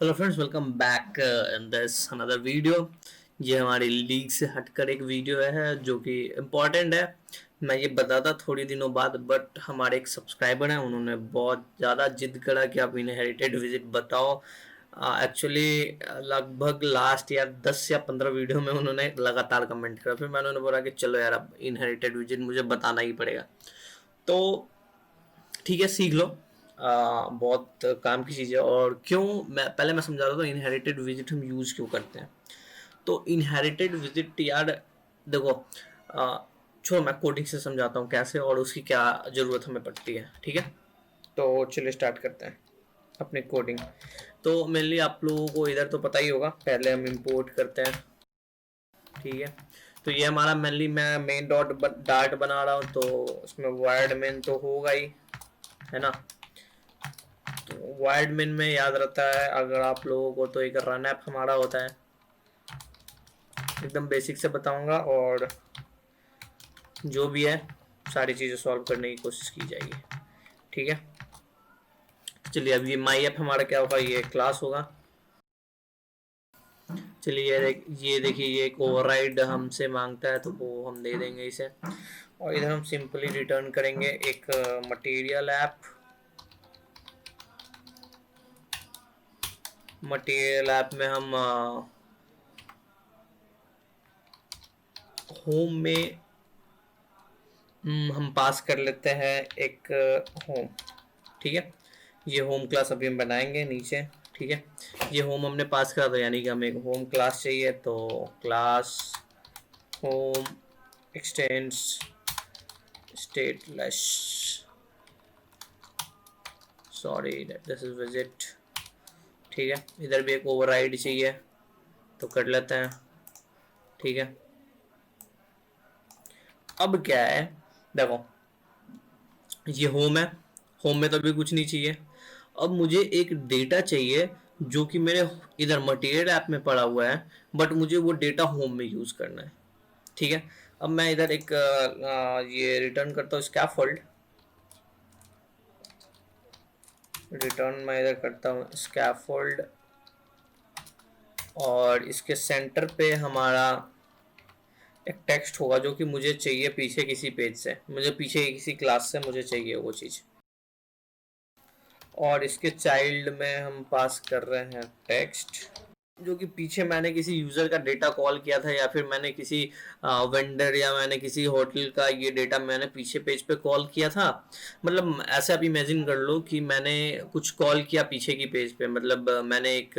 Hello friends, welcome back in this another video. ये हमारी league से हटकर एक वीडियो है जो कि इम्पोर्टेंट है। मैं ये बताता थोड़ी दिनों बाद, बट हमारे एक सब्सक्राइबर हैं, उन्होंने बहुत ज़्यादा जिद करा कि आप इनहेरिटेड विजिट बताओ। एक्चुअली लगभग लास्ट या 10 या 15 वीडियो में उन्होंने लगातार कमेंट करा। फिर मैंने उन्हें बोला कि चलो यार, अब इनहेरिटेड विजिट मुझे बताना ही पड़ेगा। तो ठीक है, सीख लो। बहुत काम की चीज़ है। और क्यों, मैं समझा रहा था इनहेरिटेड विजिट हम यूज़ क्यों करते हैं। तो इनहेरिटेड विजिट यार देखो, छोड़ो, मैं कोडिंग से समझाता हूँ कैसे और उसकी क्या ज़रूरत हमें पड़ती है। ठीक है, तो चलिए स्टार्ट करते हैं अपनी कोडिंग। तो मेनली आप लोगों को इधर तो पता ही होगा, पहले हम इंपोर्ट करते हैं। ठीक है, तो ये हमारा मेनली मैं मेन डॉट डार्ट बना रहा हूँ, तो उसमें वर्ड मेन तो होगा ही, है ना। तो वाइड मिन में याद रहता है अगर आप लोगों को, तो एक रन ऐप हमारा होता है। एकदम बेसिक से बताऊंगा और जो भी है सारी चीज़ें सॉल्व करने की कोशिश की जाएगी। ठीक है, चलिए अब ये माई ऐप हमारा क्या होगा, ये क्लास होगा। चलिए ये देखिए, ये एक ओवरराइड हमसे मांगता है तो वो हम दे देंगे इसे। और इधर हम सिंपली रिटर्न करेंगे एक मटेरियल ऐप। मटेरियल ऐप में हम होम में हम पास कर लेते हैं एक होम। ठीक है, ये होम क्लास अभी हम बनाएंगे नीचे। ठीक है, ये होम हमने पास करा था, यानी कि हमें एक होम क्लास चाहिए। तो class home x tends stateless, sorry this is visit. ठीक है, इधर भी एक ओवरराइड चाहिए तो कर लेते हैं। ठीक है, अब क्या है, देखो ये होम है, होम में तो अभी कुछ नहीं चाहिए। अब मुझे एक डेटा चाहिए जो कि मेरे इधर मटेरियल ऐप में पड़ा हुआ है, बट मुझे वो डेटा होम में यूज़ करना है। ठीक है, अब मैं इधर एक ये रिटर्न करता हूँ स्कैफोल्ड। रिटर्न मैं इधर करता हूँ स्कैफोल्ड, और इसके सेंटर पे हमारा एक टेक्स्ट होगा जो कि मुझे चाहिए पीछे किसी पेज से, मुझे पीछे किसी क्लास से मुझे चाहिए वो चीज़। और इसके चाइल्ड में हम पास कर रहे हैं टेक्स्ट, जो कि पीछे मैंने किसी यूज़र का डेटा कॉल किया था, या फिर मैंने किसी वेंडर या मैंने किसी होटल का ये डेटा मैंने पीछे पेज पे कॉल किया था। मतलब ऐसे आप इमेजिन कर लो कि मैंने कुछ कॉल किया पीछे की पेज पे, मतलब मैंने एक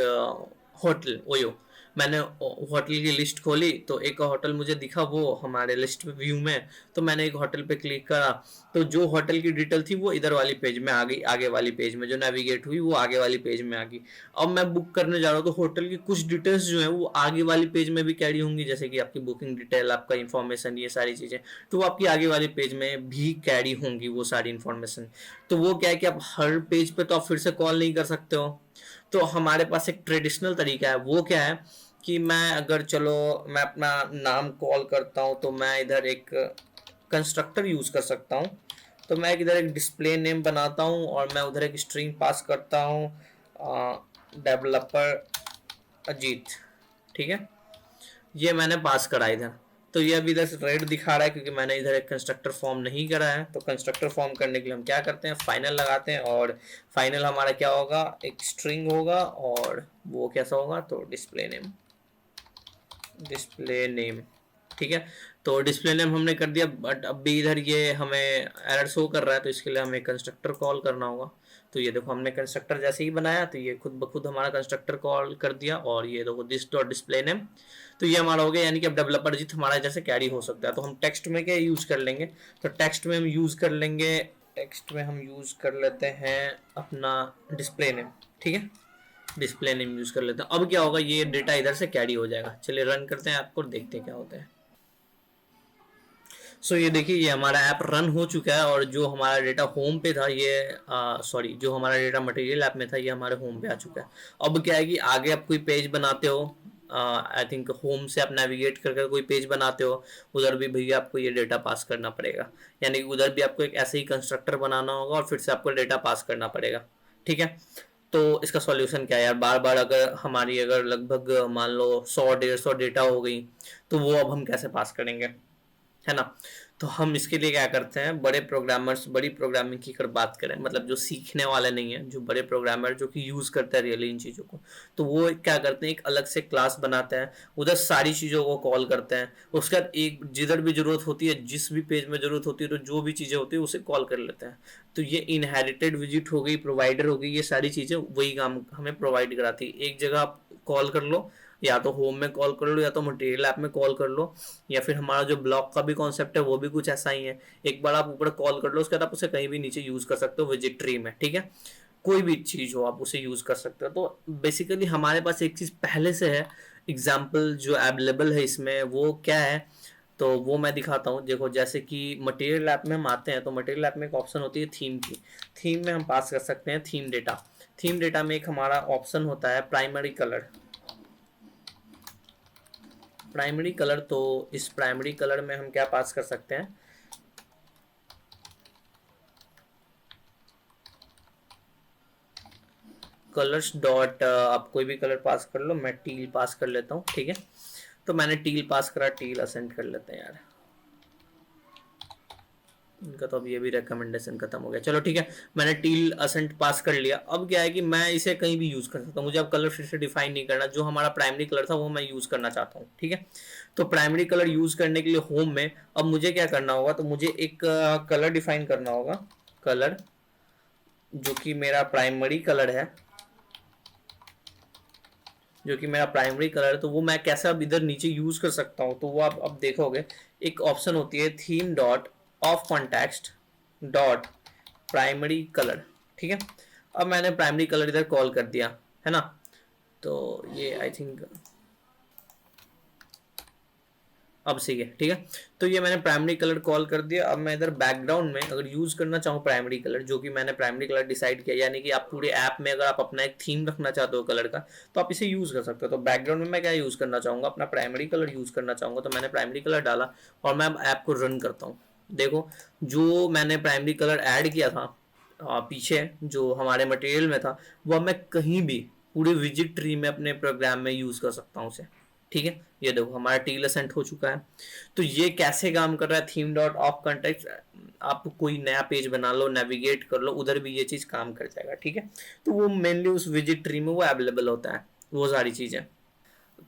होटल ओयो, मैंने होटल की लिस्ट खोली तो एक होटल मुझे दिखा वो हमारे लिस्ट पे व्यू में। तो मैंने एक होटल पे क्लिक करा, तो जो होटल की डिटेल थी वो इधर वाली पेज में आ गई, आगे वाली पेज में जो नेविगेट हुई वो आगे वाली पेज में आ गई। अब मैं बुक करने जा रहा हूँ तो होटल की कुछ डिटेल्स जो है वो आगे वाली पेज में भी कैरी होंगी, जैसे कि आपकी बुकिंग डिटेल, आपका इन्फॉर्मेशन, ये सारी चीज़ें तो वो आपकी आगे वाली पेज में भी कैरी होंगी वो सारी इन्फॉर्मेशन। तो वो क्या है कि आप हर पेज पे तो आप फिर से कॉल नहीं कर सकते हो। तो हमारे पास एक ट्रेडिशनल तरीका है, वो क्या है कि मैं अगर चलो मैं अपना नाम कॉल करता हूँ तो मैं इधर एक कंस्ट्रक्टर यूज़ कर सकता हूँ। तो मैं इधर एक डिस्प्ले नेम बनाता हूँ और मैं उधर एक स्ट्रिंग पास करता हूँ, डेवलपर अजीत। ठीक है, ये मैंने पास करा इधर। तो ये अभी इधर रेड दिखा रहा है क्योंकि मैंने इधर एक कंस्ट्रक्टर फॉर्म नहीं करा है। तो कंस्ट्रक्टर फॉर्म करने के लिए हम क्या करते हैं, फाइनल लगाते हैं, और फाइनल हमारा क्या होगा, एक स्ट्रिंग होगा, और वो कैसा होगा, तो डिस्प्ले नेम। डिस्प्ले नेम, ठीक है। तो डिस्प्ले नेम हमने कर दिया, बट अब भी इधर ये हमें एरर शो कर रहा है, तो इसके लिए हमें कंस्ट्रक्टर कॉल करना होगा। तो ये देखो हमने कंस्ट्रक्टर जैसे ही बनाया तो ये खुद ब खुद हमारा कंस्ट्रक्टर कॉल कर दिया, और ये देखो दिस डॉट डिस्प्ले नेम। तो ये हमारा हो गया, यानी कि अब डेवलपर जित हमारा जैसे कैरी हो सकता है। तो हम टेक्स्ट में क्या यूज़ कर लेंगे, तो टेक्स्ट में हम यूज़ कर लेंगे, टेक्स्ट में हम यूज़ कर लेते हैं अपना डिस्प्ले नेम। ठीक है, डिस्प्ले नेम यूज़ कर लेते हैं। अब क्या होगा, ये डेटा इधर से कैरी हो जाएगा। चलिए रन करते हैं आपको, देखते हैं क्या होता है। सो ये देखिए, ये हमारा ऐप रन हो चुका है, और जो हमारा डेटा होम पे था ये सॉरी, जो हमारा डेटा मटेरियल ऐप में था ये हमारे होम पे आ चुका है। अब क्या है कि आगे आप कोई पेज बनाते हो, आई थिंक होम से आप नेविगेट करके कोई पेज बनाते हो, उधर भी भैया आपको ये डेटा पास करना पड़ेगा। यानी कि उधर भी आपको एक ऐसे ही कंस्ट्रक्टर बनाना होगा और फिर से आपको डेटा पास करना पड़ेगा। ठीक है, तो इसका सॉल्यूशन क्या है यार, बार बार अगर हमारी अगर लगभग मान लो 100-150 डेटा हो गई, तो वो अब हम कैसे पास करेंगे, है ना। तो हम इसके लिए क्या करते हैं, बड़े प्रोग्रामर्स, बड़ी प्रोग्रामिंग की अगर बात करें, मतलब जो सीखने वाले नहीं है, जो बड़े प्रोग्रामर जो कि यूज करते हैं रियली इन चीजों को, तो वो क्या करते हैं, एक अलग से क्लास बनाते हैं, उधर सारी चीजों को कॉल करते हैं, उसके बाद एक जिधर भी जरूरत होती है, जिस भी पेज में जरूरत होती है, तो जो भी चीजें होती है उसे कॉल कर लेते हैं। तो ये इनहेरिटेड विजिट हो गई, प्रोवाइडर हो गई, ये सारी चीजें वही काम हमें प्रोवाइड कराती है। एक जगह आप कॉल कर लो, या तो होम में कॉल कर लो, या तो मटेरियल ऐप में कॉल कर लो, या फिर हमारा जो ब्लॉक का भी कॉन्सेप्ट है वो भी कुछ ऐसा ही है। एक बार आप ऊपर कॉल कर लो, उसके बाद आप उसे कहीं भी नीचे यूज कर सकते हो विजिट ट्री में, ठीक है। कोई भी चीज हो आप उसे यूज कर सकते हो। तो बेसिकली हमारे पास एक चीज पहले से है, एग्जाम्पल जो अवेलेबल है इसमें, वो क्या है, तो वो मैं दिखाता हूँ। देखो जैसे कि मटेरियल ऐप में हम आते हैं, तो मटेरियल ऐप में एक ऑप्शन होती है थीम की। थीम में हम पास कर सकते हैं थीम डेटा। थीम डेटा में एक हमारा ऑप्शन होता है प्राइमरी कलर। प्राइमरी कलर, तो इस प्राइमरी कलर में हम क्या पास कर सकते हैं, कलर्स डॉट, आप कोई भी कलर पास कर लो, मैं टील पास कर लेता हूँ, ठीक है। तो मैंने टील पास करा, टील असेंड कर लेते हैं यार, इनका तो अब ये भी रिकमेंडेशन खत्म हो गया, चलो ठीक है। मैंने टील असेंट पास कर लिया। अब क्या है कि मैं इसे कहीं भी यूज कर सकता हूँ, मुझे अब कलर फिर से डिफाइन नहीं करना, जो हमारा प्राइमरी कलर था वो मैं यूज करना चाहता हूँ, ठीक है। तो प्राइमरी कलर यूज करने के लिए होम में अब मुझे क्या करना होगा, तो मुझे एक कलर डिफाइन करना होगा, कलर जो कि मेरा प्राइमरी कलर है, जो कि मेरा प्राइमरी कलर है। तो वो मैं कैसे अब इधर नीचे यूज कर सकता हूँ, तो वो आप अब देखोगे, एक ऑप्शन होती है theme dot of context dot primary colour, ठीक है। अब मैंने प्राइमरी कलर इधर कॉल कर दिया, है ना। तो ये आई थिंक अब सही है, ठीक है। तो ये मैंने प्राइमरी कलर कॉल कर दिया। अब मैं इधर बैकग्राउंड में अगर यूज करना चाहूँ प्राइमरी कलर, जो कि मैंने प्राइमरी कलर डिसाइड किया, यानी कि आप पूरे ऐप में अगर आप अपना एक थीम रखना चाहते हो कलर का, तो आप इसे यूज कर सकते हो। तो बैकग्राउंड में मैं क्या यूज करना चाहूंगा, अपना प्राइमरी कलर यूज करना चाहूंगा, तो मैंने प्राइमरी कलर डाला और मैं अब ऐप को रन करता हूँ। देखो जो मैंने प्राइमरी कलर ऐड किया था पीछे जो हमारे मटेरियल में था, वो मैं कहीं भी पूरे विजिट ट्री में अपने प्रोग्राम में यूज कर सकता हूँ उसे, ठीक है। ये देखो हमारा टी लेसेंट हो चुका है। तो ये कैसे काम कर रहा है, थीम डॉट ऑफ कॉन्टेक्स्ट, आप कोई नया पेज बना लो, नेविगेट कर लो, उधर भी ये चीज काम कर जाएगा, ठीक है। तो वो मेनली उस विजिट ट्री में वो अवेलेबल होता है, वो सारी चीजें।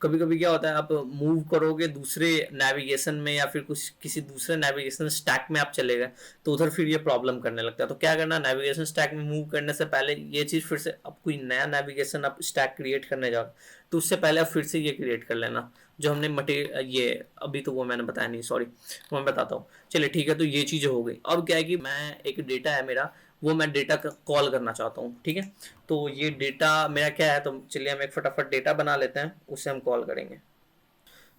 कभी कभी क्या होता है, आप मूव करोगे दूसरे नेविगेशन में या फिर कुछ किसी दूसरे नेविगेशन स्टैक में आप चले गए, तो उधर फिर ये प्रॉब्लम करने लगता है। तो क्या करना, नेविगेशन स्टैक में मूव करने से पहले ये चीज़ फिर से, अब कोई नया नेविगेशन आप स्टैक क्रिएट करने जाओ, तो उससे पहले आप फिर से ये क्रिएट कर लेना जो हमने मटेरियल, ये अभी तो वो मैंने बताया नहीं, सॉरी, वो मैं बताता हूँ। चलिए ठीक है, तो ये चीज़ें हो गई। अब क्या है कि मैं एक डेटा है मेरा, वो मैं डेटा कॉल करना चाहता हूँ, ठीक है। तो ये डेटा मेरा क्या है, तो चलिए हम एक फटाफट डेटा बना लेते हैं, उसे हम कॉल करेंगे।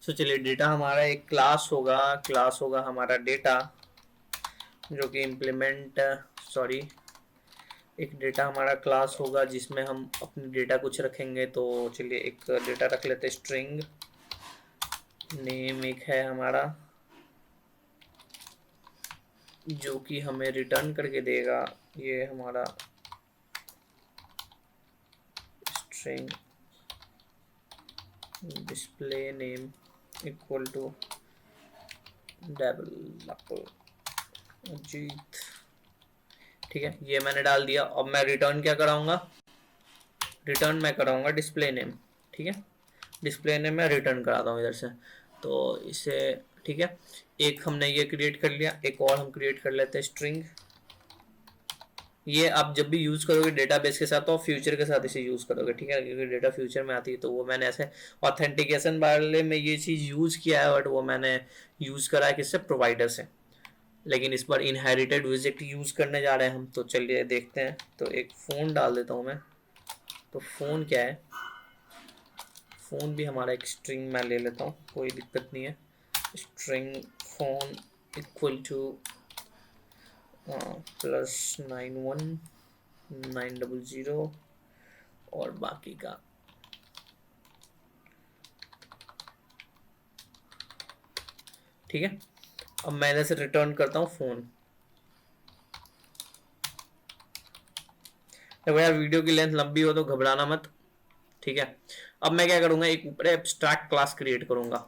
सो चलिए डेटा हमारा एक क्लास होगा, क्लास होगा हमारा डेटा, जो कि इम्प्लीमेंट, सॉरी, एक डेटा हमारा क्लास होगा जिसमें हम अपने डेटा कुछ रखेंगे। तो चलिए एक डेटा रख लेते हैं, स्ट्रिंग नेम एक है हमारा, जो कि हमें रिटर्न करके देगा, ये हमारा string display name equal to developer Jeet, ठीक है। ये मैंने डाल दिया। अब मैं रिटर्न क्या कराऊंगा, रिटर्न मैं कराऊंगा डिस्प्ले नेम, ठीक है। डिस्प्ले नेम मैं रिटर्न कराता हूँ इधर से। तो इसे, ठीक है, एक हमने ये क्रिएट कर लिया, एक और हम क्रिएट कर लेते हैं स्ट्रिंग। ये आप जब भी यूज करोगे डेटाबेस के साथ, तो फ्यूचर के साथ इसे यूज करोगे, ठीक है, क्योंकि डेटा फ्यूचर में आती है। तो वो मैंने ऐसे ऑथेंटिकेशन वाले में ये चीज यूज किया है, बट वो मैंने यूज करा है किससे, प्रोवाइडर से। लेकिन इस बार इनहेरिटेड विजिट यूज करने जा रहे हैं हम, तो चलिए देखते हैं। तो एक फोन डाल देता हूँ मैं। तो फोन क्या है, फोन भी हमारा एक स्ट्रिंग मैं ले लेता हूँ, कोई दिक्कत नहीं है। स्ट्रिंग फोन इक्वल टू +91,900 और बाकी का, ठीक है। अब मैं इधर से रिटर्न करता हूँ फोन। देखो यार वीडियो की लेंथ लंबी हो तो घबराना मत, ठीक है। अब मैं क्या करूंगा, एक ऊपर एब्स्ट्रैक्ट क्लास क्रिएट करूंगा।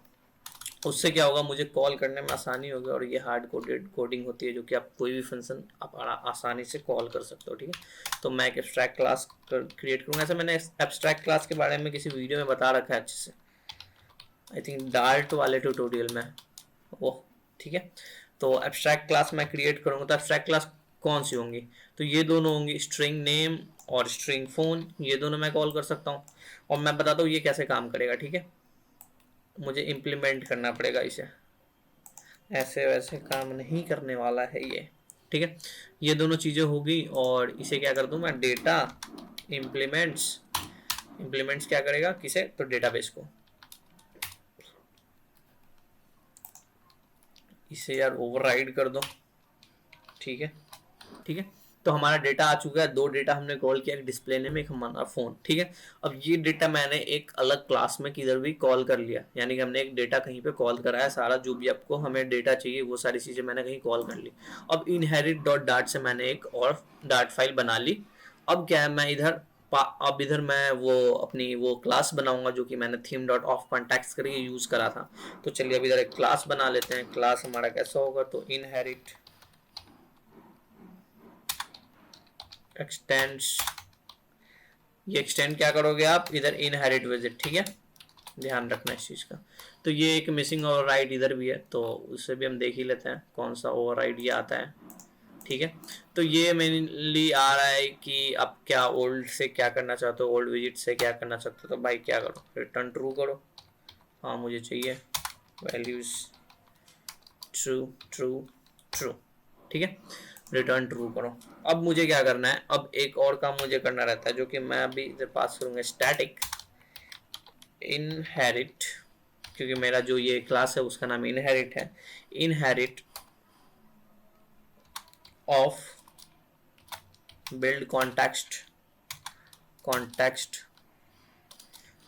उससे क्या होगा, मुझे कॉल करने में आसानी होगी, और ये हार्ड कोडेड कोडिंग होती है जो कि आप कोई भी फंक्शन आप आसानी से कॉल कर सकते हो, ठीक है। तो मैं एक एब्स्ट्रैक्ट क्लास क्रिएट करूंगा। ऐसा मैंने एब्स्ट्रैक्ट क्लास के बारे में किसी वीडियो में बता रखा है अच्छे से, आई थिंक डार्ट वाले ट्यूटोरियल में, ओह ठीक है। तो एब्स्ट्रैक्ट क्लास मैं क्रिएट करूंगा, तो एब्स्ट्रैक्ट क्लास कौन सी होंगी, तो ये दोनों होंगी, स्ट्रिंग नेम और स्ट्रिंग फोन, ये दोनों मैं कॉल कर सकता हूँ। और मैं बताता हूँ ये कैसे काम करेगा, ठीक है। मुझे इम्प्लीमेंट करना पड़ेगा इसे, ऐसे वैसे काम नहीं करने वाला है ये, ठीक है। ये दोनों चीज़ें होगी, और इसे क्या कर दूँ मैं, डेटा इम्प्लीमेंट्स, इम्प्लीमेंट्स क्या करेगा किसे, तो डेटाबेस को। इसे यार ओवरराइड कर दो, ठीक है, ठीक है। तो हमारा डेटा आ चुका है, दो डेटा हमने कॉल किया, एक डिस्प्ले नेम, एक हमारा फोन, ठीक है। अब ये डेटा मैंने एक अलग क्लास में किधर भी कॉल कर लिया, यानी कि हमने एक डेटा कहीं पे कॉल करा है, सारा जो भी आपको हमें डेटा चाहिए वो सारी चीज़ें मैंने कहीं कॉल कर ली। अब इनहेरिट डॉट डार्ट से मैंने एक और डार्ट फाइल बना ली। अब क्या है, मैं इधर अब इधर मैं वो अपनी वो क्लास बनाऊंगा जो कि मैंने थीम डॉट ऑफ कॉन्टैक्ट्स करके यूज़ करा था। तो चलिए अब इधर एक क्लास बना लेते हैं। क्लास हमारा कैसा होगा, तो इनहेरिट एक्सटेंड्स, ये एक्सटेंड क्या करोगे आप, इधर इनहेरिट विजिट, ठीक है, ध्यान रखना इस चीज़ का। तो ये एक मिसिंग ओवरराइड इधर भी है, तो उससे भी हम देख ही लेते हैं कौन सा ओवरराइड ये आता है, ठीक है। तो ये मेनली आ रहा है कि आप क्या ओल्ड से क्या करना चाहते हो, ओल्ड विजिट से क्या करना चाहते हो, तो भाई क्या करो, रिटर्न ट्रू करो। हाँ मुझे चाहिए वैल्यूज ट्रू ट्रू ट्रू, ठीक है, रिटर्न ट्रू करो। अब मुझे क्या करना है, अब एक और काम मुझे करना रहता है जो कि मैं अभी इधर पास करूंगा, स्टैटिक इनहेरिट, क्योंकि मेरा जो ये क्लास है उसका नाम इनहेरिट है, inherit of build context context.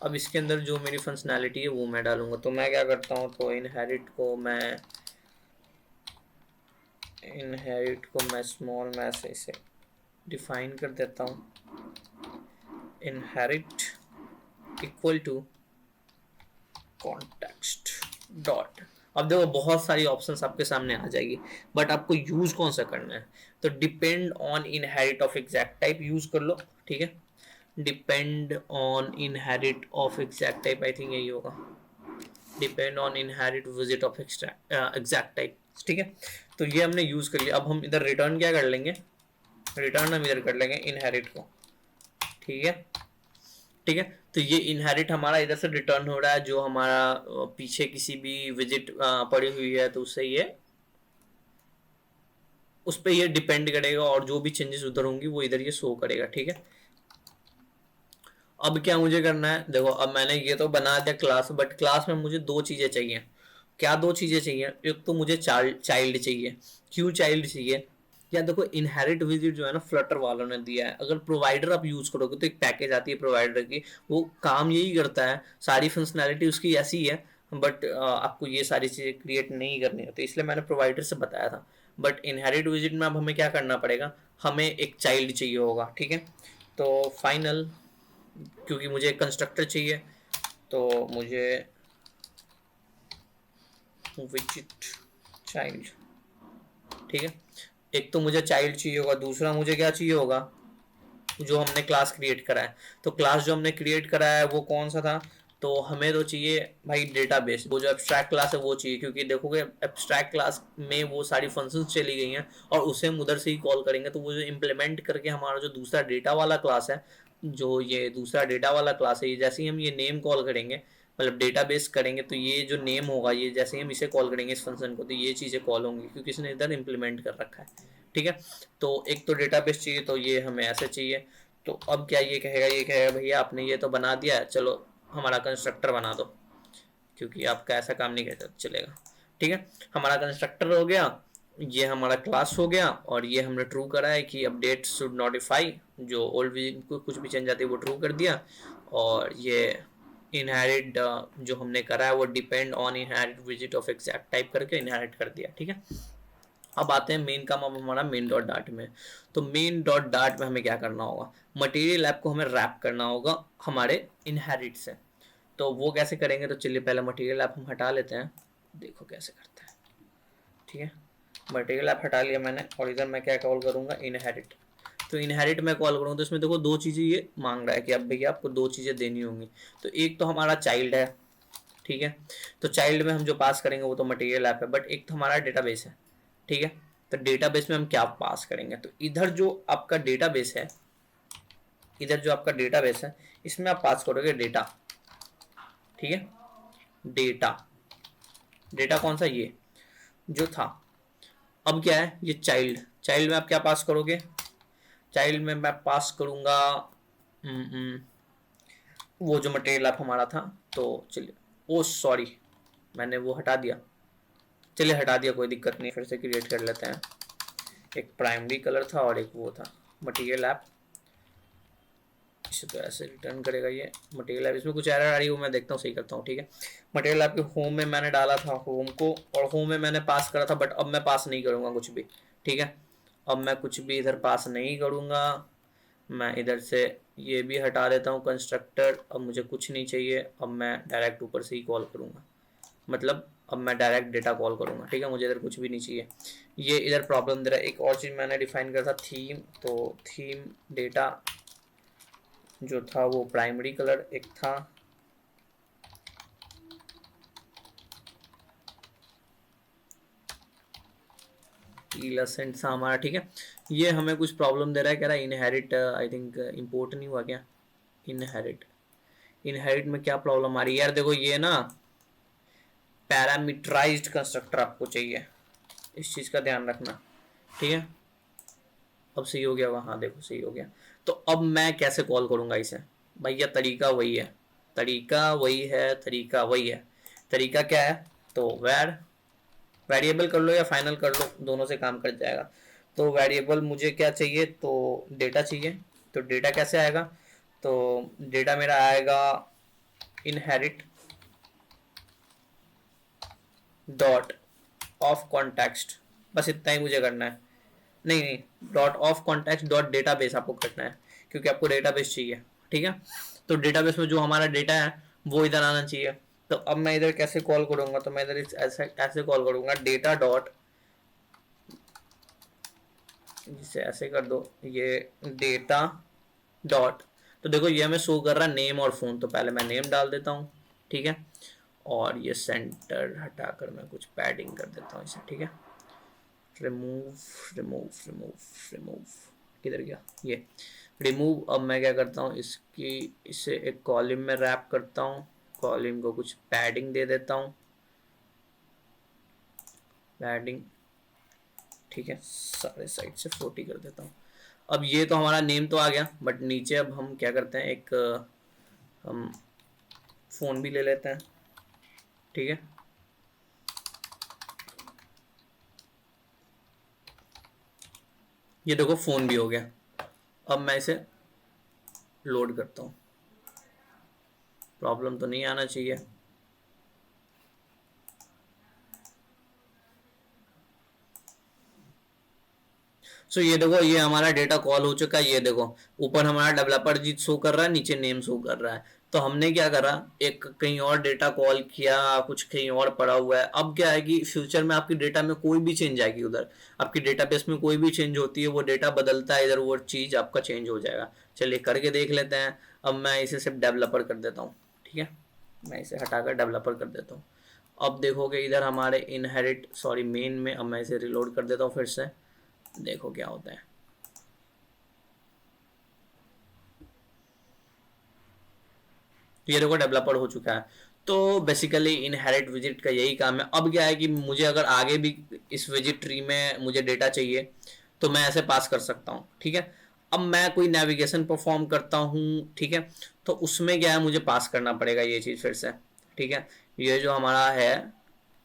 अब इसके अंदर जो मेरी फंक्शनैलिटी है वो मैं डालूंगा। तो मैं क्या करता हूँ, तो इनहेरिट को मैं स्मॉल में से इसे डिफाइन कर देता हूँ, inherit equal to context dot. अब देखो बहुत सारी ऑप्शंस आपके सामने आ जाएगी, बट आपको यूज कौन सा करना है, तो depend on inherit of exact type use कर लो, ठीक है। Depend on inherit of exact type, I think यही होगा, depend on inherit visit of exact type, ठीक है। तो ये हमने यूज कर लिया। अब हम इधर रिटर्न क्या कर लेंगे, रिटर्न हम इधर कर लेंगे इनहेरिट को, ठीक है, ठीक है। तो ये इनहेरिट हमारा इधर से रिटर्न हो रहा है, जो हमारा पीछे किसी भी विजिट पड़ी हुई है तो उससे ये उस पर ये डिपेंड करेगा, और जो भी चेंजेस उधर होंगी वो इधर ये शो करेगा, ठीक है। अब क्या मुझे करना है, देखो अब मैंने ये तो बना दिया क्लास, बट क्लास में मुझे दो चीज़ें चाहिए। क्या दो चीज़ें चाहिए, एक तो मुझे चाइल्ड चाहिए। क्यों चाइल्ड चाहिए, या देखो इनहेरिट विजिट जो है ना फ्लटर वालों ने दिया है, अगर प्रोवाइडर आप यूज़ करोगे तो एक पैकेज आती है प्रोवाइडर की, वो काम यही करता है, सारी फंक्शनैलिटी उसकी ऐसी है, बट आपको ये सारी चीज़ें क्रिएट नहीं करनी होती, इसलिए मैंने प्रोवाइडर से बताया था। बट इनहेरिट विजिट में अब हमें क्या करना पड़ेगा, हमें एक चाइल्ड चाहिए होगा, ठीक है। तो फाइनल, क्योंकि मुझे एक कंस्ट्रक्टर चाहिए, तो मुझे विजिट चाइल्ड, ठीक है। एक तो मुझे चाइल्ड चाहिए होगा, दूसरा मुझे क्या चाहिए होगा, जो हमने क्लास क्रिएट करा है। तो क्लास जो हमने क्रिएट करा है वो कौन सा था, तो हमें तो चाहिए भाई डेटाबेस, वो जो एब्स्ट्रैक्ट क्लास है वो चाहिए, क्योंकि देखोगे एब्स्ट्रैक्ट क्लास में वो सारी फंक्शंस चली गई हैं, और उसे हम उधर से ही कॉल करेंगे, तो वो जो इम्प्लीमेंट करके हमारा जो दूसरा डेटा वाला क्लास है, जो ये दूसरा डेटा वाला क्लास है, ये जैसे ही हम ये नेम कॉल करेंगे, मतलब डेटाबेस करेंगे, तो ये जो नेम होगा, ये जैसे ही हम इसे कॉल करेंगे इस फंक्शन को, तो ये चीज़ें कॉल होंगी, क्योंकि इसने इधर इम्प्लीमेंट कर रखा है, ठीक है। तो एक तो डेटाबेस चाहिए, तो ये हमें ऐसे चाहिए। तो अब क्या ये कहेगा, ये कहेगा भैया आपने ये तो बना दिया है, चलो हमारा कंस्ट्रक्टर बना दो, क्योंकि आपका ऐसा काम नहीं कर चलेगा, ठीक है। हमारा कंस्ट्रक्टर हो गया, ये हमारा क्लास हो गया, और ये हमने ट्रू करा है कि अपडेट शुड नोटिफाई, जो ओल्ड विजिट को कुछ भी चेंज आती है वो ट्रू कर दिया। और ये इनहेरिट जो हमने करा है वो depend on inherit visit of exact type करके इनहेरिट कर दिया, ठीक है। अब आते हैं मेन काम अब हमारा मेन डॉट डाट में। तो मेन डॉट डाट में हमें क्या करना होगा, मटेरियल ऐप को हमें रैप करना होगा हमारे इनहेरिट से। तो वो कैसे करेंगे, तो चलिए पहले मटेरियल ऐप हम हटा लेते हैं, देखो कैसे करते हैं। ठीक है, मटेरियल ऐप हटा लिया मैंने और इधर मैं क्या कॉल करूँगा, इनहेरिट। तो इनहेरिट में कॉल करूँगा तो इसमें देखो दो चीज़ें ये मांग रहा है कि अब भैया आपको दो चीज़ें देनी होंगी। तो एक तो हमारा चाइल्ड है, ठीक है, तो चाइल्ड में हम जो पास करेंगे वो तो मटेरियल ऐप है, बट एक तो हमारा डेटाबेस है। ठीक है, तो डेटाबेस में हम क्या पास करेंगे, तो इधर जो आपका डेटाबेस है, इधर जो आपका डेटाबेस है इसमें आप पास करोगे डेटा। ठीक है, डेटा, डेटा कौन सा, ये जो था। अब क्या है, ये चाइल्ड, चाइल्ड में आप क्या पास करोगे, चाइल्ड में मैं पास करूंगा वो जो मटेरियल ऐप हमारा था। तो चलिए, ओ सॉरी मैंने वो हटा दिया, चलिए हटा दिया, कोई दिक्कत नहीं, फिर से क्रिएट कर लेते हैं। एक प्राइमरी कलर था और एक वो था मटेरियल ऐप, इसे तो ऐसे रिटर्न करेगा ये मटेरियल ऐप। इसमें कुछ एरर आ रही है वो मैं देखता हूँ, सही करता हूँ। ठीक है, मटेरियल ऐप के होम में मैंने डाला था होम को, और होम में मैंने पास करा था, बट अब मैं पास नहीं करूँगा कुछ भी। ठीक है, अब मैं कुछ भी इधर पास नहीं करूँगा, मैं इधर से ये भी हटा देता हूँ कंस्ट्रक्टर। अब मुझे कुछ नहीं चाहिए, अब मैं डायरेक्ट ऊपर से ही कॉल करूँगा, मतलब अब मैं डायरेक्ट डेटा कॉल करूँगा। ठीक है, मुझे इधर कुछ भी नहीं चाहिए। ये इधर प्रॉब्लम दे रहा है। एक और चीज़ मैंने डिफाइन करा था थीम, तो थीम डेटा जो था वो प्राइमरी कलर एक था, इलेसेंट था हमारा। ठीक है, ये हमें कुछ प्रॉब्लम दे रहा है, कह रहा है इनहेरिट, आई थिंक इंपोर्ट नहीं हुआ क्या, इनहेरिट, इनहेरिट में क्या प्रॉब्लम आ रही है यार, देखो ये ना पैरामीटराइज्ड कंस्ट्रक्टर आपको चाहिए, इस चीज़ का ध्यान रखना। ठीक है, अब सही हो गया होगा, हाँ देखो सही हो गया। तो अब मैं कैसे कॉल करूँगा इसे, भैया तरीका वही है, तरीका वही है, तरीका वही है। तरीका क्या है, तो वेरिएबल कर लो या फाइनल कर लो, दोनों से काम कर जाएगा। तो वेरिएबल मुझे क्या चाहिए, तो डेटा चाहिए। तो डेटा कैसे आएगा, तो डेटा मेरा आएगा इनहेरिट डॉट ऑफ कॉन्टेक्स्ट, बस इतना ही मुझे करना है। नहीं नहीं, dot of context dot database आपको करना है, क्योंकि आपको डेटाबेस चाहिए। ठीक है, तो डेटाबेस में जो हमारा डेटा है वो इधर आना चाहिए। तो अब मैं इधर कैसे कॉल करूंगा, तो मैं इधर ऐसे ऐसे कॉल करूंगा, डेटा डॉट, जिसे ऐसे कर दो, ये डेटा डॉट, तो देखो ये हमें शो कर रहा है नेम और फ़ोन, तो पहले मैं नेम डाल देता हूँ। ठीक है, और ये सेंटर हटाकर मैं कुछ पैडिंग कर देता हूँ इसे। ठीक है, रिमूव रिमूव रिमूव रिमूव, किधर गया ये रिमूव। अब मैं क्या करता हूँ, इसकी इसे एक कॉलम में रैप करता हूँ, कॉलम को कुछ पैडिंग दे देता हूँ, पैडिंग। ठीक है, सारे साइड से 40 कर देता हूँ। अब ये तो हमारा नेम तो आ गया, बट नीचे अब हम क्या करते हैं, एक हम फ़ोन भी ले लेते हैं। ठीक है, ये देखो फ़ोन भी हो गया। अब मैं इसे लोड करता हूँ, प्रॉब्लम तो नहीं आना चाहिए। सो ये देखो ये हमारा डेटा कॉल हो चुका है, ये देखो ऊपर हमारा डेवलपर जी शो कर रहा है, नीचे नेम शो कर रहा है। तो हमने क्या करा, एक कहीं और डेटा कॉल किया, कुछ कहीं और पड़ा हुआ है। अब क्या है कि फ्यूचर में आपकी डेटा में कोई भी चेंज आएगी, उधर आपकी डेटाबेस में कोई भी चेंज होती है, वो डेटा बदलता है, इधर वो चीज़ आपका चेंज हो जाएगा। चलिए करके देख लेते हैं। अब मैं इसे सिर्फ डेवलपर कर देता हूँ। ठीक है, मैं इसे हटाकर डेवलपर कर देता हूँ। अब देखोगे इधर हमारे इनहेरिट सॉरी मेन में, अब मैं इसे रिलोड कर देता हूँ फिर से, देखो क्या होता है। ये देखो डेवलपर हो चुका है। तो बेसिकली इनहेरिट विजिट का यही काम है। अब क्या है कि मुझे अगर आगे भी इस विजिट ट्री में मुझे डेटा चाहिए तो मैं ऐसे पास कर सकता हूँ। ठीक है, अब मैं कोई नेविगेशन परफॉर्म करता हूँ, ठीक है, तो उसमें क्या है मुझे पास करना पड़ेगा ये चीज़ फिर से। ठीक है, ये जो हमारा है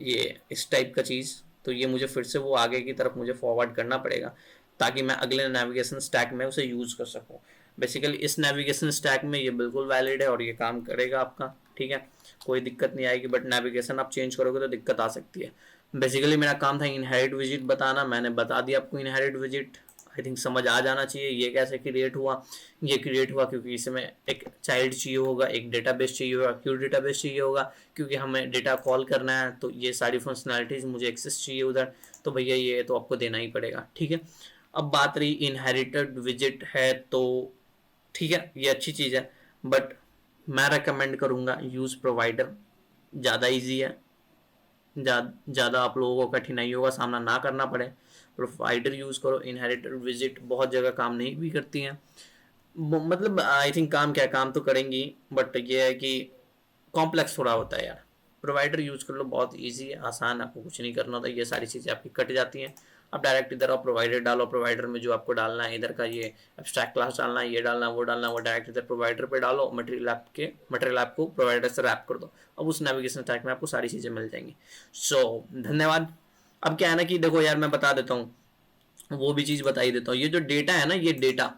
ये इस टाइप का चीज़, तो ये मुझे फिर से वो आगे की तरफ मुझे फॉरवर्ड करना पड़ेगा, ताकि मैं अगले नेविगेशन स्टैक में उसे यूज़ कर सकूँ। बेसिकली इस नेविगेशन स्टैक में ये बिल्कुल वैलिड है और ये काम करेगा आपका। ठीक है, कोई दिक्कत नहीं आएगी, बट नेविगेशन आप चेंज करोगे तो दिक्कत आ सकती है। बेसिकली मेरा काम था इनहेरिट विजिट बताना, मैंने बता दिया आपको इनहेरिट विजिट। आई थिंक समझ आ जाना चाहिए ये कैसे क्रिएट हुआ। ये क्रिएट हुआ क्योंकि इसमें एक चाइल्ड चाहिए होगा, एक डेटाबेस चाहिए होगा। क्यों डेटाबेस चाहिए होगा? क्योंकि हमें डेटा कॉल करना है, तो ये सारी फंक्शनैलिटीज मुझे एक्सेस चाहिए उधर, तो भैया ये तो आपको देना ही पड़ेगा। ठीक है, अब बात रही इनहेरिटेड विजिट है तो ठीक है, ये अच्छी चीज़ है, बट मैं रेकमेंड करूँगा यूज़ प्रोवाइडर। ज़्यादा ईजी है, ज़्यादा आप लोगों को कठिनाइयों का सामना ना करना पड़े। प्रोवाइडर यूज़ करो। इनहेरिटेड विजिट बहुत जगह काम नहीं भी करती हैं, मतलब आई थिंक काम क्या काम तो करेंगी, बट ये है कि कॉम्प्लेक्स थोड़ा होता है यार। प्रोवाइडर यूज़ कर लो, बहुत इजी है, आसान है, आपको कुछ नहीं करना होता, ये सारी चीज़ें आपकी कट जाती हैं। आप डायरेक्ट इधर आप प्रोवाइडर डालो, प्रोवाइडर में जो आपको डालना है इधर का ये एब्स्ट्रैक्ट क्लास डालना है, ये डालना है, वो डालना है, वो डायरेक्ट इधर प्रोवाइडर पे डालो, मटेरियल ऐप को प्रोवाइडर से रैप कर दो। अब उस नेविगेशन स्टैक में आपको सारी चीज़ें मिल जाएंगी। सो धन्यवाद। अब क्या है ना कि देखो यार, मैं बता देता हूँ, वो भी चीज़ बता ही देता हूँ। ये जो डेटा है ना, ये डेटा,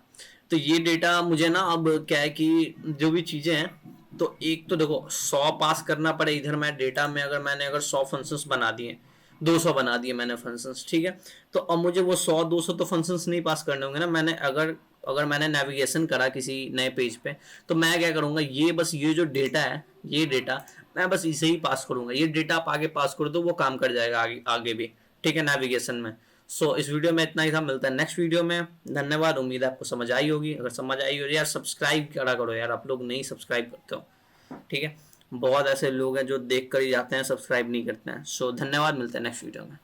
तो ये डेटा मुझे ना अब क्या है कि जो भी चीज़ें हैं, तो एक तो देखो 100 पास करना पड़े इधर। मैं डेटा में अगर 100 फंक्शंस बना दिए, 200 बना दिए मैंने फंक्शंस, ठीक है, तो अब मुझे वो 100-200 तो फंक्शंस नहीं पास करने होंगे ना। मैंने अगर अगर मैंने नेविगेशन करा किसी नए पेज पे, तो मैं क्या करूँगा, ये बस ये जो डेटा है, ये डेटा मैं बस इसे ही पास करूँगा। ये डेटा आप आगे पास कर दो, वो काम कर जाएगा आगे आगे भी, ठीक है, नेविगेशन में। इस वीडियो में इतना ही था, मिलता है नेक्स्ट वीडियो में। धन्यवाद, उम्मीद है आपको समझ आई होगी। अगर समझ आई हो यार, सब्सक्राइब करा करो यार, आप लोग नहीं सब्सक्राइब करते हो, ठीक है। बहुत ऐसे लोग हैं जो देख कर ही जाते हैं, सब्सक्राइब नहीं करते हैं। धन्यवाद, मिलते हैं नेक्स्ट वीडियो में।